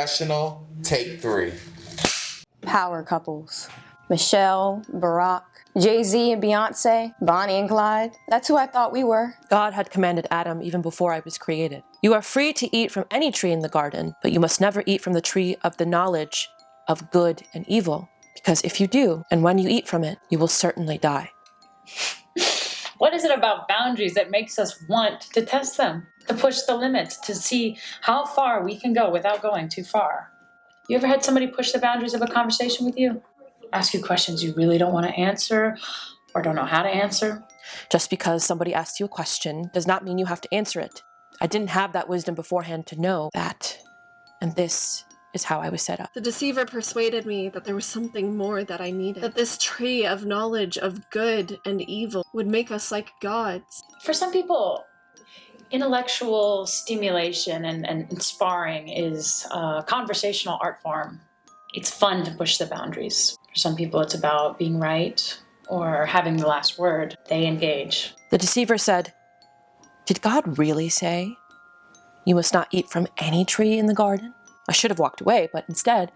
Professional, take 3. Power couples. Michelle, Barack, Jay-Z and Beyonce, Bonnie and Clyde. That's who I thought we were. God had commanded Adam even before I was created. You are free to eat from any tree in the garden, but you must never eat from the tree of the knowledge of good and evil. Because if you do, and when you eat from it, you will certainly die. What is it about boundaries that makes us want to test them? To push the limits, to see how far we can go without going too far. You ever had somebody push the boundaries of a conversation with you? Ask you questions you really don't want to answer or don't know how to answer? Just because somebody asks you a question does not mean you have to answer it. I didn't have that wisdom beforehand to know that, and this is how I was set up. The deceiver persuaded me that there was something more that I needed, that this tree of knowledge of good and evil would make us like gods. For some people, intellectual stimulation and sparring is a conversational art form. It's fun to push the boundaries. For some people, it's about being right or having the last word. They engage. The deceiver said, "Did God really say, you must not eat from any tree in the garden?" I should have walked away, but instead,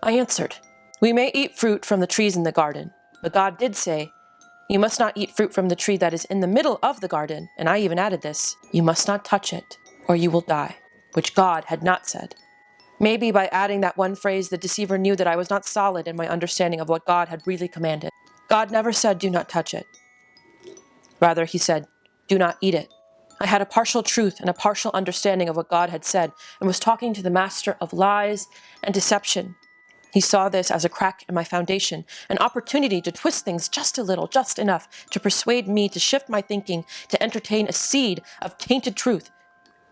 I answered, "We may eat fruit from the trees in the garden, but God did say, you must not eat fruit from the tree that is in the middle of the garden." And I even added this, "You must not touch it, or you will die," which God had not said. Maybe by adding that one phrase, the deceiver knew that I was not solid in my understanding of what God had really commanded. God never said, "Do not touch it." Rather, he said, "Do not eat it." I had a partial truth and a partial understanding of what God had said and was talking to the master of lies and deception. He saw this as a crack in my foundation, an opportunity to twist things just a little, just enough to persuade me to shift my thinking, to entertain a seed of tainted truth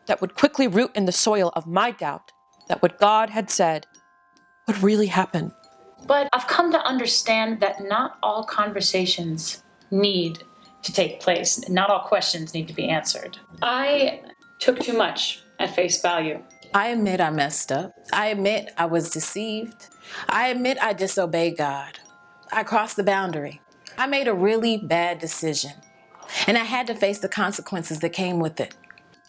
that would quickly root in the soil of my doubt that what God had said would really happen. But I've come to understand that not all conversations need to take place. Not all questions need to be answered. I took too much at face value. I admit I messed up. I admit I was deceived. I admit I disobeyed God. I crossed the boundary. I made a really bad decision, and I had to face the consequences that came with it.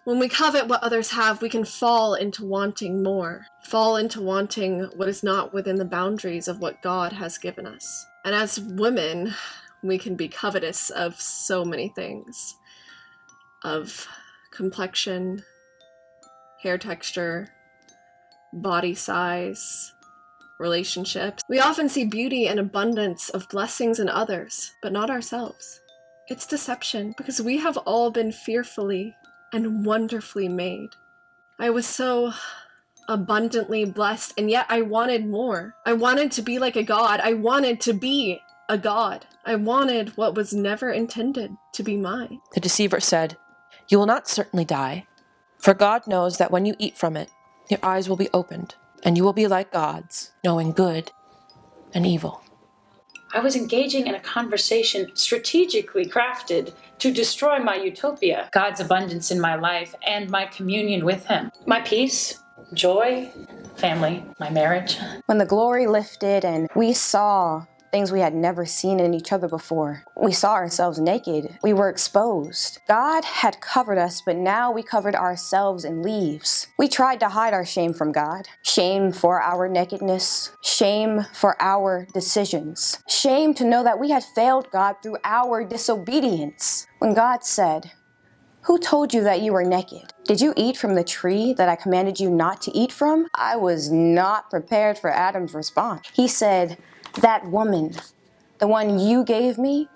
When we covet what others have, we can fall into wanting more, fall into wanting what is not within the boundaries of what God has given us. And as women, we can be covetous of so many things, of complexion, hair texture, body size, relationships. We often see beauty and abundance of blessings in others, but not ourselves. It's deception, because we have all been fearfully and wonderfully made. I was so abundantly blessed, and yet I wanted more. I wanted to be like a god. I wanted to be a god. I wanted what was never intended to be mine. The deceiver said, "You will not certainly die, for God knows that when you eat from it, your eyes will be opened, and you will be like gods, knowing good and evil." I was engaging in a conversation strategically crafted to destroy my utopia, God's abundance in my life and my communion with Him, my peace, joy, family, my marriage. When the glory lifted and we saw things we had never seen in each other before, we saw ourselves naked. We were exposed. God had covered us, but now we covered ourselves in leaves. We tried to hide our shame from God. Shame for our nakedness. Shame for our decisions. Shame to know that we had failed God through our disobedience. When God said, "Who told you that you were naked? Did you eat from the tree that I commanded you not to eat from?" I was not prepared for Adam's response. He said, "That woman, the one you gave me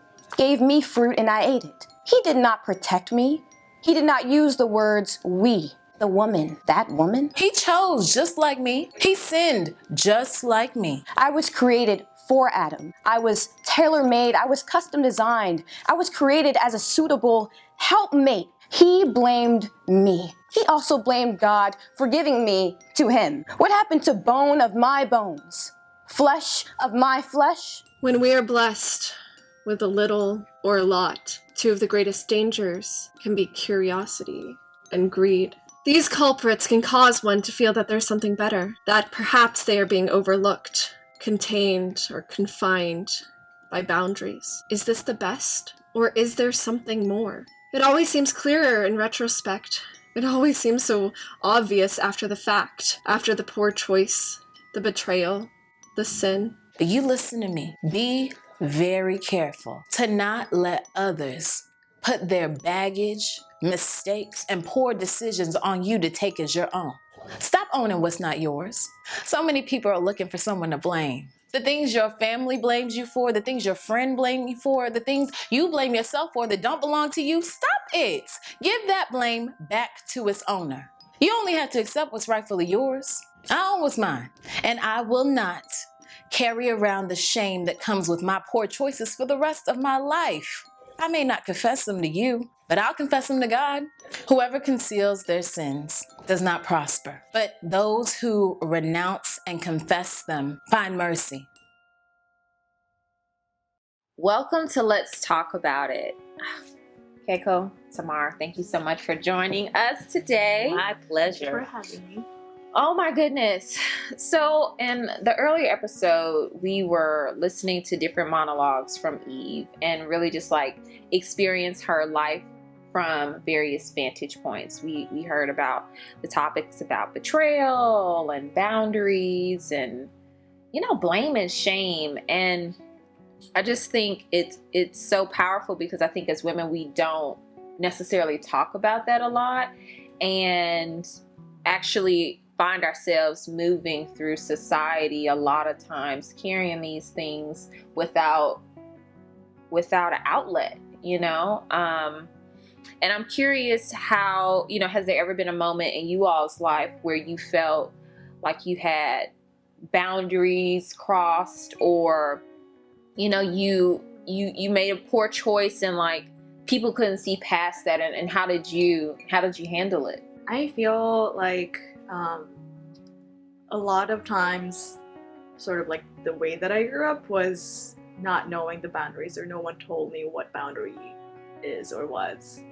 fruit and I ate it." He did not protect me. He did not use the words "we." The woman, that woman. He chose just like me. He sinned just like me. I was created for Adam. I was tailor-made. I was custom designed. I was created as a suitable helpmate. He blamed me. He also blamed God for giving me to him. What happened to bone of my bones? Flesh of my flesh? When we are blessed with a little or a lot, two of the greatest dangers can be curiosity and greed. These culprits can cause one to feel that there's something better, that perhaps they are being overlooked, contained, or confined by boundaries. Is this the best, or is there something more? It always seems clearer in retrospect It always seems so obvious after the fact, after the poor choice, the betrayal, the sin. But you listen to me. Be very careful to not let others put their baggage, mistakes, and poor decisions on you to take as your own. Stop owning what's not yours. So many people are looking for someone to blame. The things your family blames you for, the things your friend blames you for, the things you blame yourself for that don't belong to you, stop it. Give that blame back to its owner. You only have to accept what's rightfully yours. I own what's mine, and I will not carry around the shame that comes with my poor choices for the rest of my life. I may not confess them to you, but I'll confess them to God. Whoever conceals their sins does not prosper, but those who renounce and confess them find mercy. Welcome to Let's Talk About It. Keiko, Tamar, thank you so much for joining us today. My pleasure. For having me. Oh my goodness. So in the earlier episode, we were listening to different monologues from Eve and really just like experience her life from various vantage points. We heard about the topics about betrayal and boundaries and, blame and shame. And I just think it's so powerful because I think as women, we don't necessarily talk about that a lot and actually find ourselves moving through society a lot of times carrying these things without an outlet, and I'm curious how, has there ever been a moment in you all's life where you felt like you had boundaries crossed or, you made a poor choice and like people couldn't see past that and how did you handle it? I feel like a lot of times sort of like the way that I grew up was not knowing the boundaries or no one told me what boundary is or was.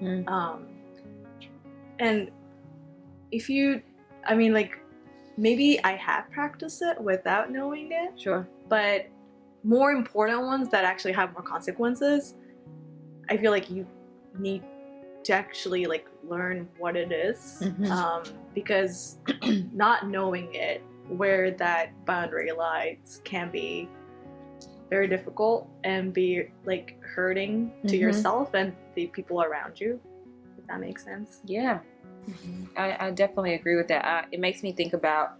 And if you, maybe I have practiced it without knowing it. Sure. But more important ones that actually have more consequences, I feel like you need to actually like learn what it is, because not knowing it, where that boundary lies, can be very difficult and be like hurting to yourself and the people around you, if that makes sense. Yeah. I definitely agree with that. It makes me think about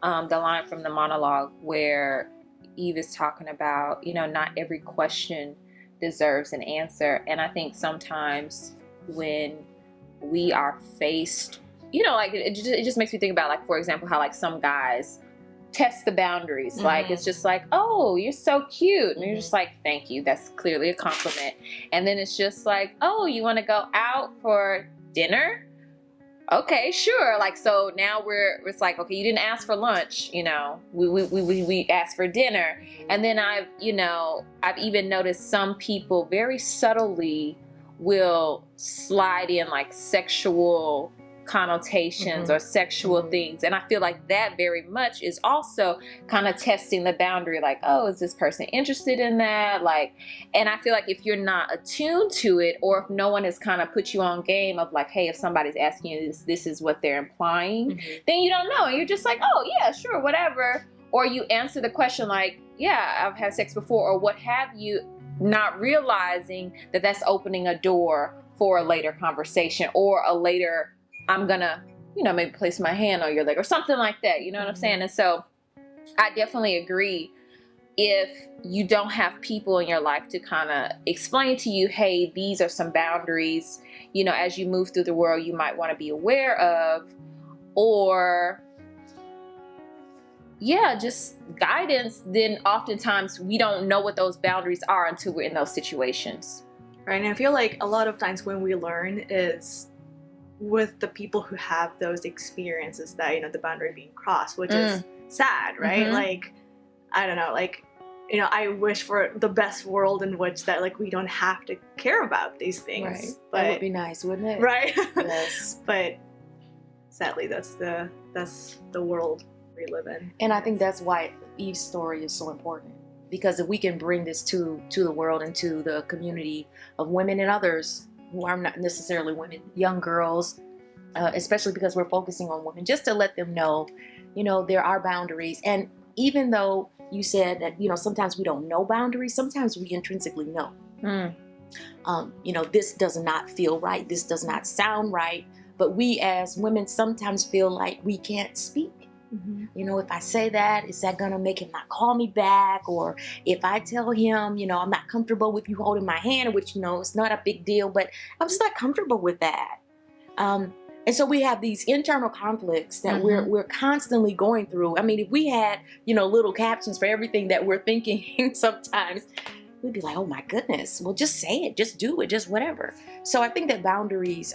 the line from the monologue where Eve is talking about, not every question deserves an answer. And I think sometimes when we are faced, it just makes me think about, like, for example, how like some guys test the boundaries. Like, it's just like, oh, you're so cute. And you're just like, thank you. That's clearly a compliment. And then it's just like, oh, you want to go out for dinner? Okay, sure. Like, so now it's like, okay, you didn't ask for lunch, we asked for dinner. And then I've even noticed some people very subtly will slide in like sexual connotations or sexual things. And I feel like that very much is also kind of testing the boundary, like, oh, is this person interested in that? Like, and I feel like if you're not attuned to it, or if no one has kind of put you on game of like, hey, if somebody's asking you this is what they're implying, then you don't know. And you're just like, oh yeah, sure, whatever. Or you answer the question like, yeah, I've had sex before, or what have you, not realizing that that's opening a door for a later conversation or a later, I'm gonna, maybe place my hand on your leg or something like that. You know what I'm saying? And so I definitely agree. If you don't have people in your life to kind of explain to you, hey, these are some boundaries, as you move through the world, you might want to be aware of, or just guidance, then oftentimes we don't know what those boundaries are until we're in those situations. Right. And I feel like a lot of times when we learn is with the people who have those experiences that, the boundary being crossed, which is sad, right? Like, I don't know, like, I wish for the best world in which that like we don't have to care about these things. Right. But, That would be nice, wouldn't it? right? Yes. But sadly, that's the world we live in. And I think that's why Eve's story is so important. Because if we can bring this to the world and to the community of women and others who are not necessarily women, young girls, especially because we're focusing on women, just to let them know, there are boundaries. And even though you said that, sometimes we don't know boundaries, sometimes we intrinsically know. This does not feel right. This does not sound right. But we as women sometimes feel like we can't speak. If I say that, is that going to make him not call me back? Or if I tell him, I'm not comfortable with you holding my hand, which, it's not a big deal, but I'm just not comfortable with that. And so we have these internal conflicts that we're constantly going through. I mean, if we had, little captions for everything that we're thinking sometimes, we'd be like, oh my goodness, well, just say it, just do it, just whatever. So I think that boundaries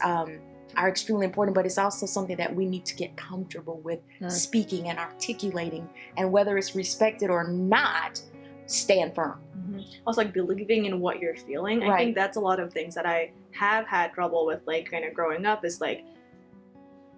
are extremely important, but it's also something that we need to get comfortable with speaking and articulating, and whether it's respected or not, stand firm. Also, like, believing in what you're feeling. I think that's a lot of things that I have had trouble with, like, kind of growing up, is like,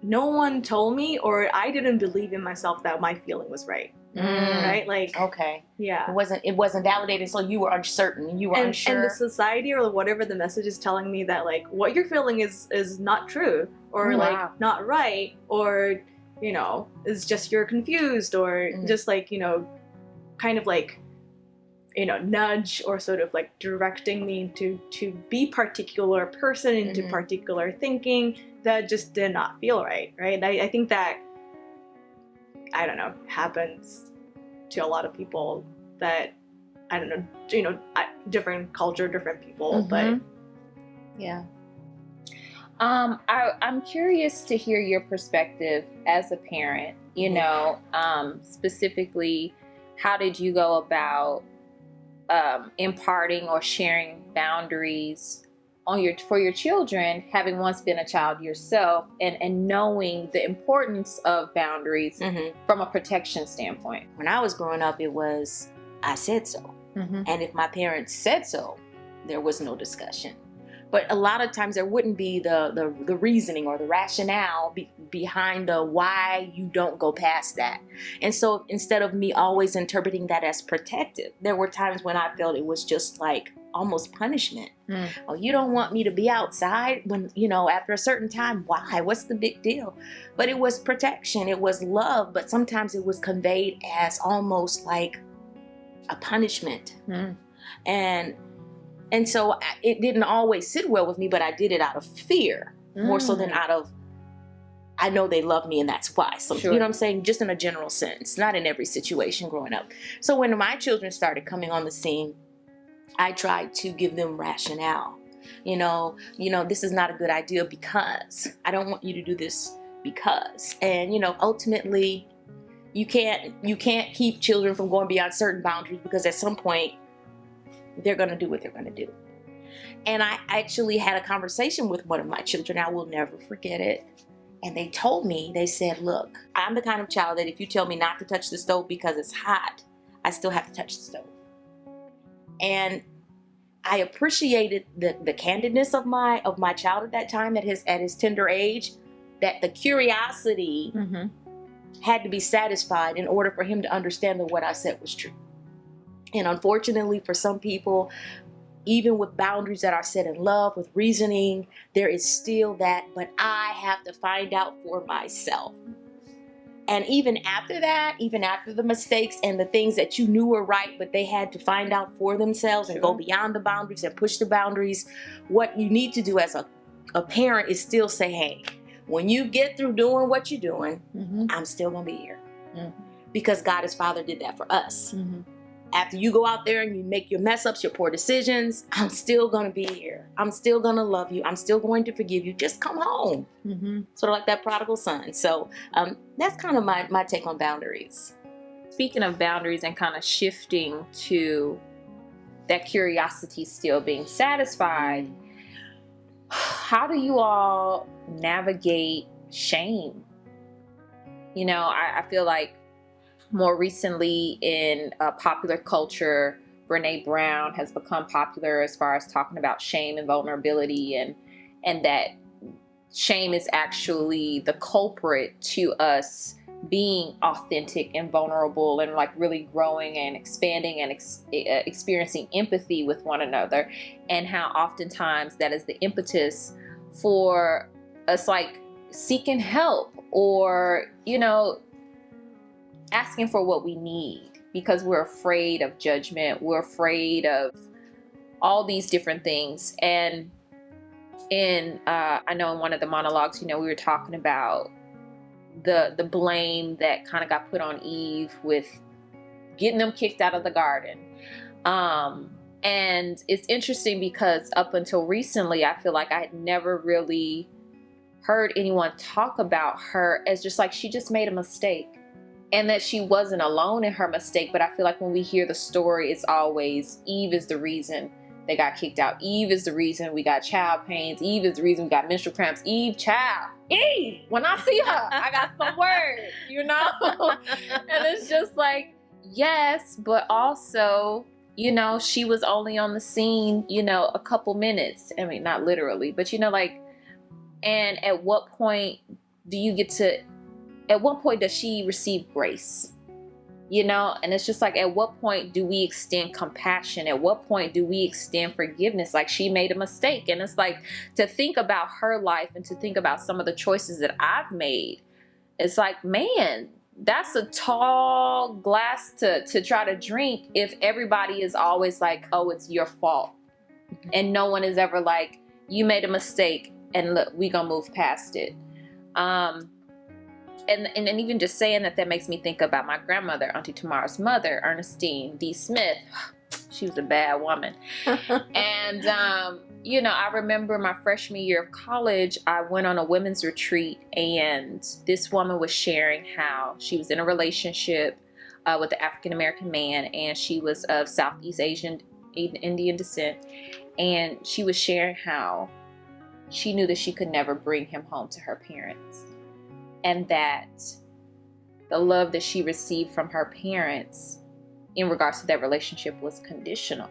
no one told me, or I didn't believe in myself that my feeling was right. Right? Like, okay. Yeah. It wasn't validated, so you were uncertain. You were unsure. And the society or whatever the message is telling me that, like, what you're feeling is not true, or like not right, or is just you're confused, or just like kind of like nudge, or sort of like directing me to be particular person, into particular thinking that just did not feel right. I think that, I don't know, happens to a lot of people that, I don't know, different culture, different people, but yeah. I'm curious to hear your perspective as a parent, specifically, how did you go about imparting or sharing boundaries for your children, having once been a child yourself, and knowing the importance of boundaries from a protection standpoint? When I was growing up, it was, I said so. And if my parents said so, there was no discussion. But a lot of times there wouldn't be the reasoning or the rationale behind the why you don't go past that. And so instead of me always interpreting that as protective, there were times when I felt it was just like almost punishment. Oh, you don't want me to be outside when, after a certain time. Why? What's the big deal? But it was protection. It was love. But sometimes it was conveyed as almost like a punishment. And so it didn't always sit well with me, but I did it out of fear, more so than out of, I know they love me and that's why. So, you know what I'm saying? Just in a general sense, not in every situation growing up. So when my children started coming on the scene, I tried to give them rationale. This is not a good idea because I don't want you to do this because. And, ultimately, you can't keep children from going beyond certain boundaries, because at some point, they're going to do what they're going to do. And I actually had a conversation with one of my children. I will never forget it. And they told me, they said, look, I'm the kind of child that if you tell me not to touch the stove because it's hot, I still have to touch the stove. And I appreciated the candidness of my child at that time, at his tender age, that the curiosity had to be satisfied in order for him to understand that what I said was true. And unfortunately for some people, even with boundaries that are set in love, with reasoning, there is still that, but I have to find out for myself. And even after that, even after the mistakes and the things that you knew were right, but they had to find out for themselves and go beyond the boundaries and push the boundaries, what you need to do as a parent is still say, hey, when you get through doing what you're doing, I'm still going to be here. Because God as Father did that for us. After you go out there and you make your mess ups, your poor decisions, I'm still going to be here. I'm still going to love you. I'm still going to forgive you. Just come home. Sort of like that prodigal son. So that's kind of my take on boundaries. Speaking of boundaries and kind of shifting to that curiosity still being satisfied, how do you all navigate shame? I feel like more recently in popular culture, Brene Brown has become popular as far as talking about shame and vulnerability, and that shame is actually the culprit to us being authentic and vulnerable and like really growing and expanding and experiencing empathy with one another, and how oftentimes that is the impetus for us like seeking help or, you know, asking for what we need because we're afraid of judgment. We're afraid of all these different things. And I know in one of the monologues, you know, we were talking about the blame that kind of got put on Eve with getting them kicked out of the garden. And it's interesting because up until recently, I feel like I had never really heard anyone talk about her as just like she just made a mistake and that she wasn't alone in her mistake. But I feel like when we hear the story, it's always Eve is the reason they got kicked out. Eve is the reason we got child pains. Eve is the reason we got menstrual cramps. Eve, child. Eve, when I see her, I got some words, you know? And it's just like, yes, but also, you know, she was only on the scene, you know, a couple minutes. I mean, not literally, but you know, like, and at what point at what point does she receive grace? You know, and it's just like, at what point do we extend compassion? At what point do we extend forgiveness? Like, she made a mistake. And it's like, to think about her life and to think about some of the choices that I've made, it's like, man, that's a tall glass to try to drink if everybody is always like, oh, it's your fault. And no one is ever like, you made a mistake and look, we gonna move past it. And even just saying that makes me think about my grandmother, Auntie Tamara's mother, Ernestine D. Smith. She was a bad woman. And, you know, I remember my freshman year of college, I went on a women's retreat, and this woman was sharing how she was in a relationship with an African-American man, and she was of Southeast Asian Indian descent. And she was sharing how she knew that she could never bring him home to her parents. And that the love that she received from her parents in regards to that relationship was conditional.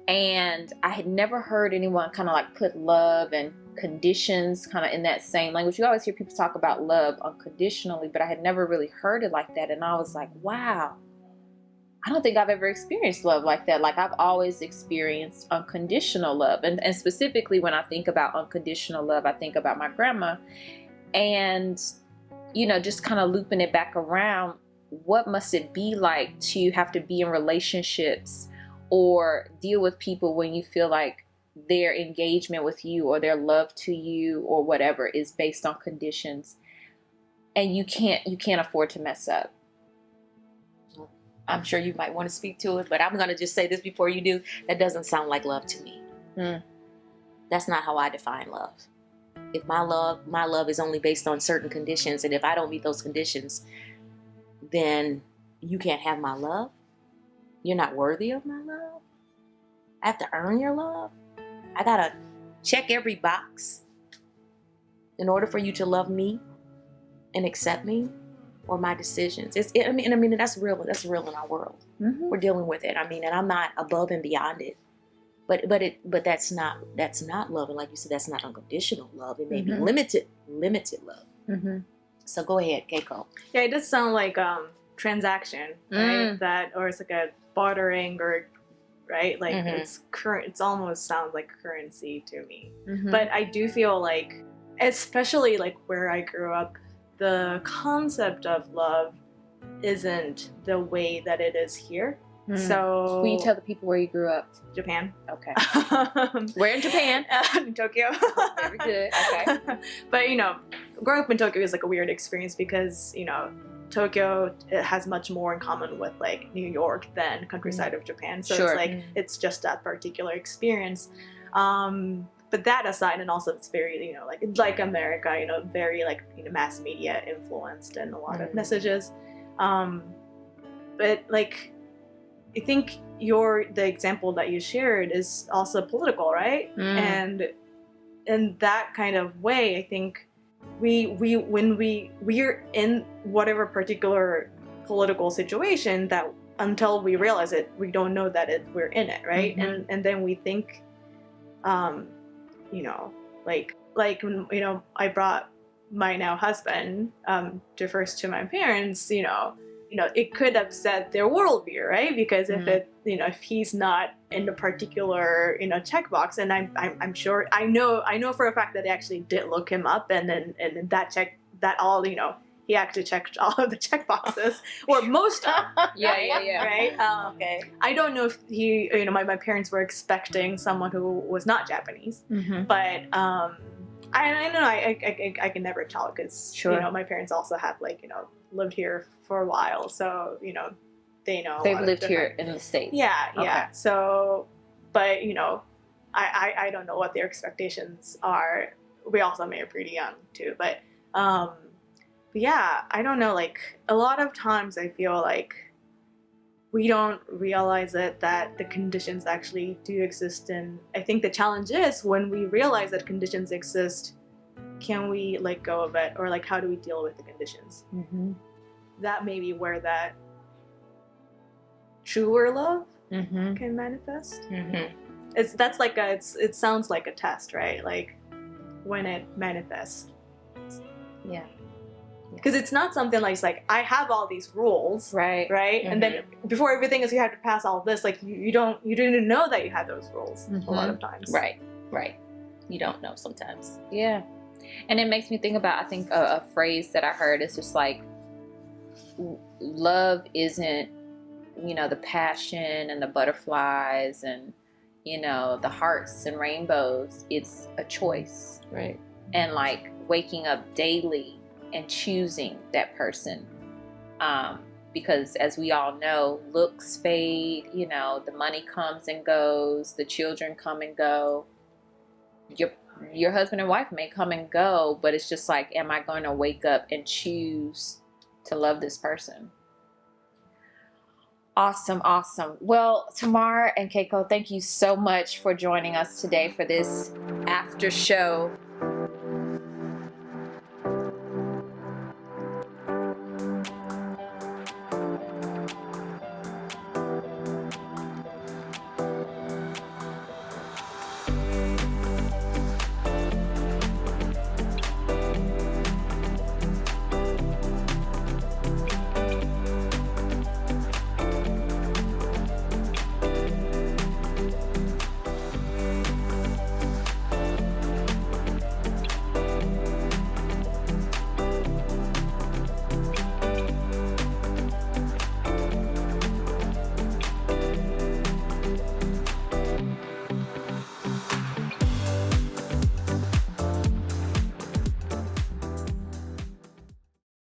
And I had never heard anyone kind of like put love and conditions kind of in that same language. You always hear people talk about love unconditionally, but I had never really heard it like that. And I was like, wow, I don't think I've ever experienced love like that. Like, I've always experienced unconditional love. And specifically when I think about unconditional love, I think about my grandma. And, you know, just kind of looping it back around, what must it be like to have to be in relationships or deal with people when you feel like their engagement with you or their love to you or whatever is based on conditions, and you can't afford to mess up? I'm sure you might want to speak to it, but I'm going to just say this before you do. That doesn't sound like love to me. That's not how I define love. If my love is only based on certain conditions, and if I don't meet those conditions, then you can't have my love. You're not worthy of my love. I have to earn your love. I gotta check every box in order for you to love me and accept me or my decisions. I mean that's real. That's real in our world. We're dealing with it. I mean, and I'm not above and beyond it. But that's not love. And like you said, that's not unconditional love. It may be limited love. So go ahead, Keiko. Yeah, it does sound like transaction, right? That, or it's like a bartering, or right, like it's almost sounds like currency to me. But I do feel like, especially like where I grew up, the concept of love isn't the way that it is here. So will you tell the people where you grew up? Japan. Okay. Where in Japan? In Tokyo. Very good. Okay. But you know, growing up in Tokyo is like a weird experience because, you know, Tokyo, it has much more in common with like New York than countryside of Japan. So it's like it's just that particular experience. But that aside, and also it's very, you know, like America, you know, very like, you know, mass media influenced and a lot of messages. But like, I think the example that you shared is also political, right? And in that kind of way, I think we're in whatever particular political situation, that until we realize it, we don't know that we're in it, right? And then we think, you know, like when, you know, I brought my now husband to first to my parents, you know, it could upset their worldview, right? Because if he's not in the particular checkbox, and I'm sure I know for a fact that they actually did look him up, and then that all he actually checked all of the checkboxes, or most of them. Yeah. Right. Okay. I don't know if he, my parents were expecting someone who was not Japanese, but I don't know. I can never tell because my parents also have lived here for a while, so they know. They've lived here in the States. Yeah. Okay. So, but I don't know what their expectations are. We also may be pretty young too, but yeah, I don't know. Like a lot of times, I feel like we don't realize that the conditions actually do exist, and I think the challenge is when we realize that conditions exist, can we let go of it, or like how do we deal with the conditions? That may be where that truer love can manifest. It sounds like a test, right? Like when it manifests. Yeah. Because it's not something like I have all these rules, right? And then before everything is you have to pass all this. Like you didn't know that you had those rules a lot of times. Right. You don't know sometimes. Yeah. And it makes me think about, I think a phrase that I heard is just like, love isn't, the passion and the butterflies and, the hearts and rainbows. It's a choice. Right. And like waking up daily and choosing that person. Because as we all know, looks fade, the money comes and goes, the children come and go. Your husband and wife may come and go, but it's just like, am I going to wake up and choose to love this person? Awesome. Well, Tamar and Keiko, thank you so much for joining us today for this after show